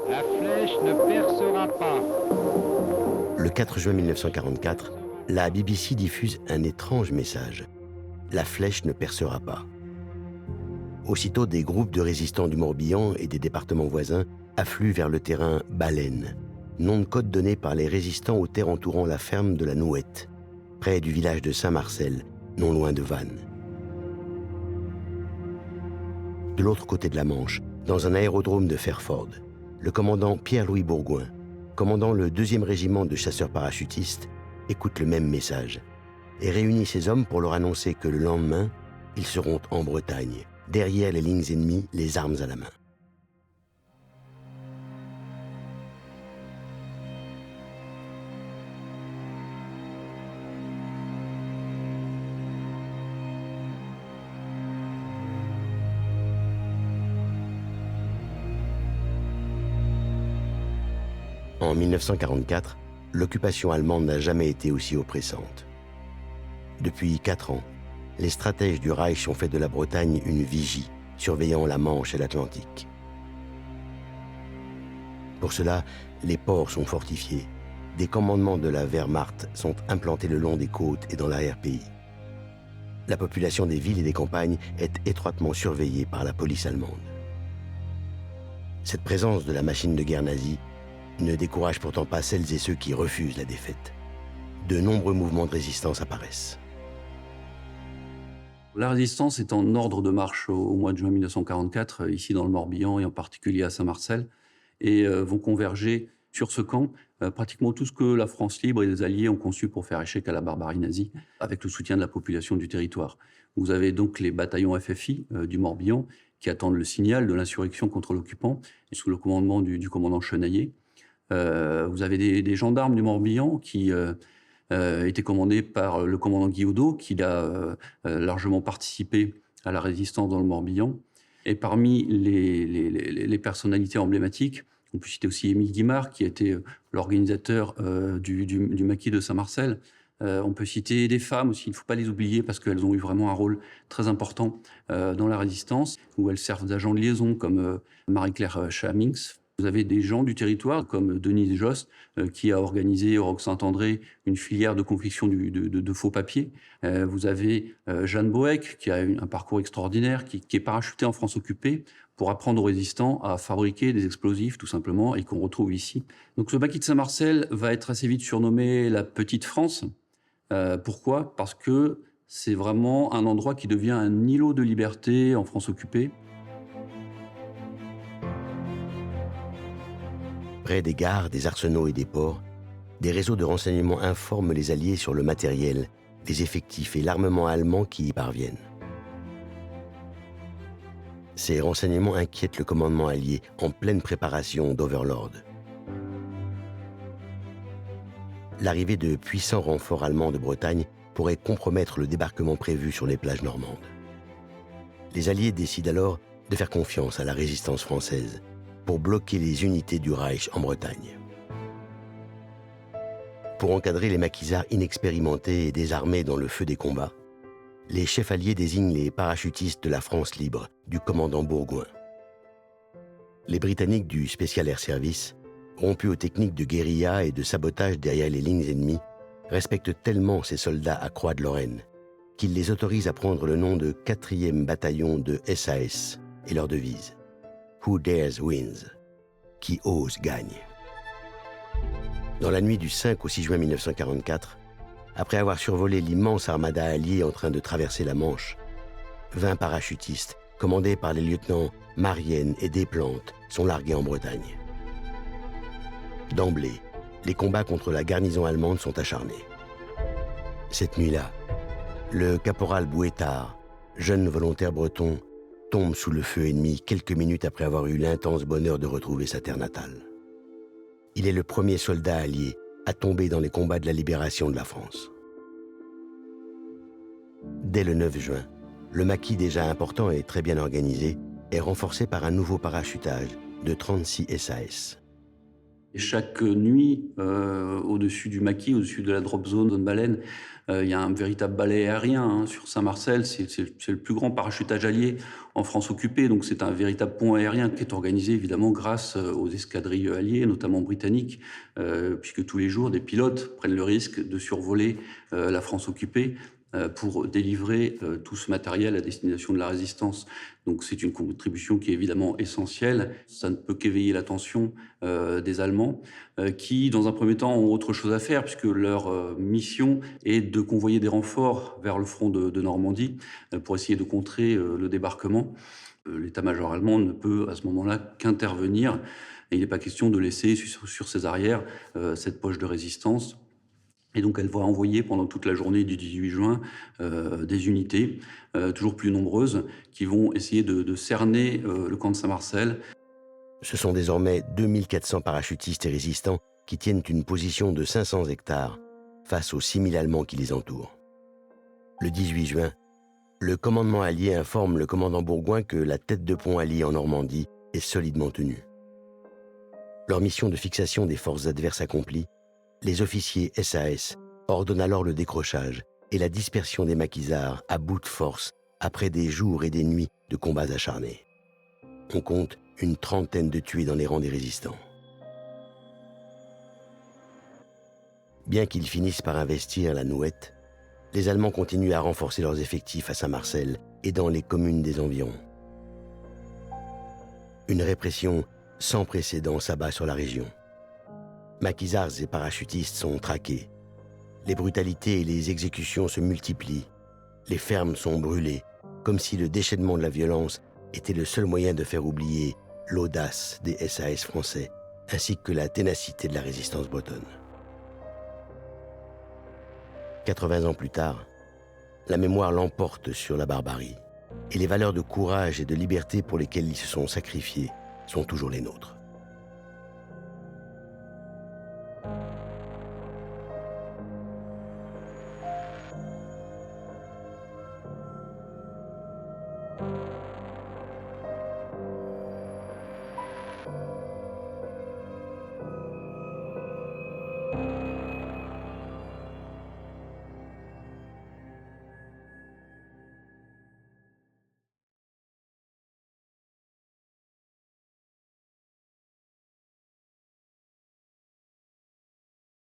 La flèche ne percera pas. Le 4 juin 1944, la BBC diffuse un étrange message. La flèche ne percera pas. Aussitôt, des groupes de résistants du Morbihan et des départements voisins affluent vers le terrain Baleine, nom de code donné par les résistants aux terres entourant la ferme de la Nouette, près du village de Saint-Marcel, non loin de Vannes. De l'autre côté de la Manche, dans un aérodrome de Fairford, le commandant Pierre-Louis Bourgoin, commandant le 2e régiment de chasseurs parachutistes, écoute le même message et réunit ses hommes pour leur annoncer que le lendemain, ils seront en Bretagne, derrière les lignes ennemies, les armes à la main. En 1944, l'occupation allemande n'a jamais été aussi oppressante. Depuis 4 ans, les stratèges du Reich ont fait de la Bretagne une vigie, surveillant la Manche et l'Atlantique. Pour cela, les ports sont fortifiés. Des commandements de la Wehrmacht sont implantés le long des côtes et dans l'arrière-pays. La population des villes et des campagnes est étroitement surveillée par la police allemande. Cette présence de la machine de guerre nazie ne décourage pourtant pas celles et ceux qui refusent la défaite. De nombreux mouvements de résistance apparaissent. La résistance est en ordre de marche au mois de juin 1944, ici dans le Morbihan et en particulier à Saint-Marcel, et vont converger sur ce camp pratiquement tout ce que la France libre et les Alliés ont conçu pour faire échec à la barbarie nazie, avec le soutien de la population du territoire. Vous avez donc les bataillons FFI du Morbihan qui attendent le signal de l'insurrection contre l'occupant, et sous le commandement du commandant Chenaillet. Vous avez des gendarmes du Morbihan qui étaient commandés par le commandant Guillaudot, qui a largement participé à la résistance dans le Morbihan. Et parmi les personnalités emblématiques, on peut citer aussi Émile Guimard, qui a été l'organisateur du maquis de Saint-Marcel. On peut citer des femmes aussi, il ne faut pas les oublier, parce qu'elles ont eu vraiment un rôle très important dans la résistance, où elles servent d'agents de liaison, comme Marie-Claire Chamings. Vous avez des gens du territoire, comme Denise Jost, qui a organisé au Roc Saint-André une filière de confection de faux papiers. Vous avez Jeanne Boeck, qui a eu un parcours extraordinaire, qui est parachutée en France occupée pour apprendre aux résistants à fabriquer des explosifs, tout simplement, et qu'on retrouve ici. Donc ce maquis de Saint-Marcel va être assez vite surnommé la Petite France. Pourquoi ? Parce que c'est vraiment un endroit qui devient un îlot de liberté en France occupée. Près des gares, des arsenaux et des ports, des réseaux de renseignement informent les Alliés sur le matériel, les effectifs et l'armement allemand qui y parviennent. Ces renseignements inquiètent le commandement allié en pleine préparation d'Overlord. L'arrivée de puissants renforts allemands de Bretagne pourrait compromettre le débarquement prévu sur les plages normandes. Les Alliés décident alors de faire confiance à la résistance française pour bloquer les unités du Reich en Bretagne. Pour encadrer les maquisards inexpérimentés et désarmés dans le feu des combats, les chefs alliés désignent les parachutistes de la France libre, du commandant Bourgoin. Les Britanniques du Special Air Service, rompus aux techniques de guérilla et de sabotage derrière les lignes ennemies, respectent tellement ces soldats à Croix-de-Lorraine qu'ils les autorisent à prendre le nom de 4e bataillon de SAS et leur devise « Who dares wins », qui ose gagne. Dans la nuit du 5 au 6 juin 1944, après avoir survolé l'immense armada alliée en train de traverser la Manche, 20 parachutistes, commandés par les lieutenants Marienne et Desplantes, sont largués en Bretagne. D'emblée, les combats contre la garnison allemande sont acharnés. Cette nuit-là, le caporal Bouétard, jeune volontaire breton, tombe sous le feu ennemi quelques minutes après avoir eu l'intense bonheur de retrouver sa terre natale. Il est le premier soldat allié à tomber dans les combats de la libération de la France. Dès le 9 juin, le maquis déjà important et très bien organisé est renforcé par un nouveau parachutage de 36 SAS. Et chaque nuit, au-dessus du maquis, au-dessus de la drop zone baleine, il y a un véritable balai aérien, hein, sur Saint-Marcel. C'est le plus grand parachutage allié en France occupée. Donc c'est un véritable pont aérien qui est organisé évidemment grâce aux escadrilles alliées, notamment britanniques, puisque tous les jours, des pilotes prennent le risque de survoler la France occupée pour délivrer tout ce matériel à destination de la résistance. Donc c'est une contribution qui est évidemment essentielle. Ça ne peut qu'éveiller l'attention des Allemands, qui, dans un premier temps, ont autre chose à faire, puisque leur mission est de convoyer des renforts vers le front de Normandie pour essayer de contrer le débarquement. L'état-major allemand ne peut, à ce moment-là, qu'intervenir. Et il n'est pas question de laisser sur ses arrières cette poche de résistance. Et donc elle va envoyer pendant toute la journée du 18 juin des unités toujours plus nombreuses qui vont essayer de cerner le camp de Saint-Marcel. Ce sont désormais 2400 parachutistes et résistants qui tiennent une position de 500 hectares face aux 6000 Allemands qui les entourent. Le 18 juin, le commandement allié informe le commandant Bourgoin que la tête de pont alliée en Normandie est solidement tenue. Leur mission de fixation des forces adverses accomplie, les officiers SAS ordonnent alors le décrochage et la dispersion des maquisards à bout de force après des jours et des nuits de combats acharnés. On compte une trentaine de tués dans les rangs des résistants. Bien qu'ils finissent par investir la Nouette, les Allemands continuent à renforcer leurs effectifs à Saint-Marcel et dans les communes des environs. Une répression sans précédent s'abat sur la région. Maquisards et parachutistes sont traqués. Les brutalités et les exécutions se multiplient. Les fermes sont brûlées, comme si le déchaînement de la violence était le seul moyen de faire oublier l'audace des SAS français, ainsi que la ténacité de la résistance bretonne. 80 ans plus tard, la mémoire l'emporte sur la barbarie, et les valeurs de courage et de liberté pour lesquelles ils se sont sacrifiés sont toujours les nôtres.